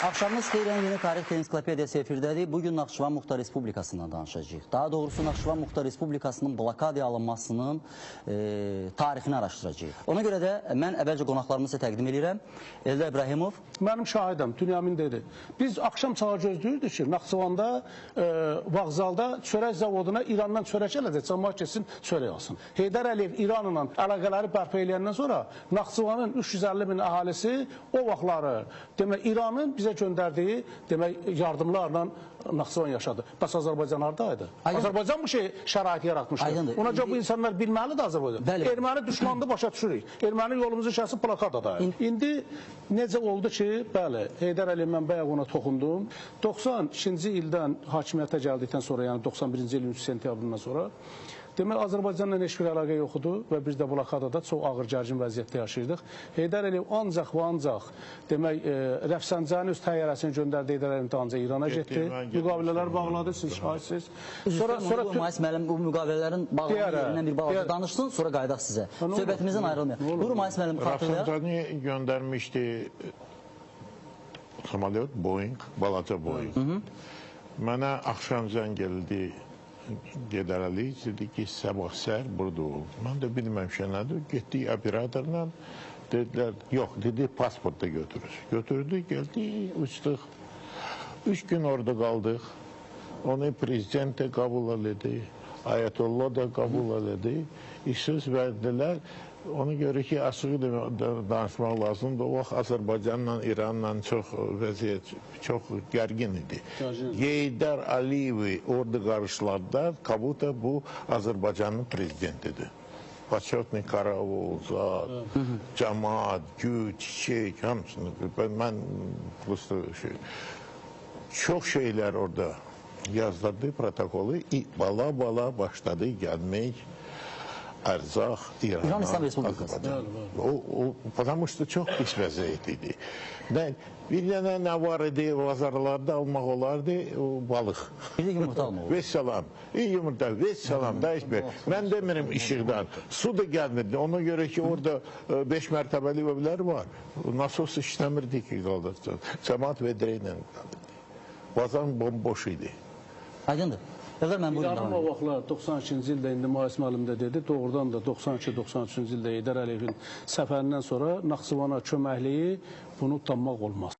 Axşamınız xeyrən yeni tarix ensiklopediyası efirdədir. Bugün Naxçıvan Muxtar Respublikasından danışacağıq. Daha doğrusu Naxçıvan Muxtar Respublikasının blokadaya alınmasının tarixini araşdıracağıq. Ona görə də mən əvvəlcə qonaqlarımızı təqdim edirəm. Eldar İbrahimov. Mənim şahidim, Dünyamin dedi. Biz axşam çağı gözləyirdik ki, Naxçıvanda vağzalda çörək zavoduna İrandan çörək gələcək, cəmaət keçsin, çörək alsın. Heydər Əliyev İranla əlaqələri bərpa eləyəndən sonra Naxçıvanın 350 min əhalisi o vaxtları demək İranın bizə göndərdiyi demək yardımlarla Naxçıvan yaşadı. Bəs Azərbaycan haradaydı? Azərbaycan bu şərait yaratmışdı. Ona görə bu insanlar bilməlidir Azərbaycan. Erməni düşmanını başa düşürük. Erməni yolumuzu şəxsi plakadadayım. İndi necə oldu ki, bəli, Heydər Əliyev, mən bayaq ona toxundum. 92-ci ildən hakimiyyətə gəldikdən sonra, yəni 91-ci ilin 3 sentyabrından sonra demək, Azərbaycanla heç bir əlaqə yoxdur və biz də blokadada çox ağır gərgin vəziyyətdə yaşayırdıq. Heydər Əliyev ancaq və ancaq demək, Rəfsəncənin öz təyyarəsini göndərdi, Heydər Əliyev ancaq İrana getdi. Müqavilələr bağladı, siz şahidsiniz. Sonra müəllim bu müqavilələrin bağlanmasından bir balaca danışsın, sonra qayıdaq sizə. Söhbətimizdən ayrılmayaq. Buyurun Mayıs müəllim, xatırlayaq. Rəfsəncəni göndərmişdi samolyot Boeing, balaca Boeing. Mənə axşam zəng gəldi. Heydər Əliyev dedi ki, sabah səhər burada ol. Mən də bilməmişəm nədir. Getdik operatorla, dedilər, yox, dedi, pasport da götürür. Götürdük, geldik, uçduq. 3 gün orada qaldıq. Onu prezident də qəbul elədi, Ayətullah da qəbul elədi. Söz verdilər. Ona görə ki, açığı danışmaq lazımdır. O vaxt Azərbaycanla, İranla vəziyyət çox gərgin idi. Heydər Əliyevi orada qarşıladılar, kabuta bu Azərbaycanın prezidentidir. Почетный karavol, cəmaat, gül, çiçək, hamısını. Mən çox şeylər orada yazdırdı protokolu. Bala başladı gəlmək. Ərzaq, İran İslam Respublikası. Потому что çox pis vəziyyət idi. Bir dənə nə var idi, bazarlarda almaq olardı, balıq. Bir də yumurta almaq olardı. Vesselam, yumurta, vesselam, dəyişmir. Mən demirim işıqdan, su da gəlmirdi. Ona görə ki, orada 5 mərtəbəli evlər var. Nasos işləmirdi ki, qaldırdı. Cəmaat vedrə ilə qaldırdı. Bazar bomboş idi. Aydındır. İranın o vaxtlar 92-ci ildə, indi Mayıs müəllim də dedi, doğrudan da 92-93-cü ildə Heydər Əliyevin səfərindən sonra Naxçıvana köməkliyi bunu utanmaq olmaz.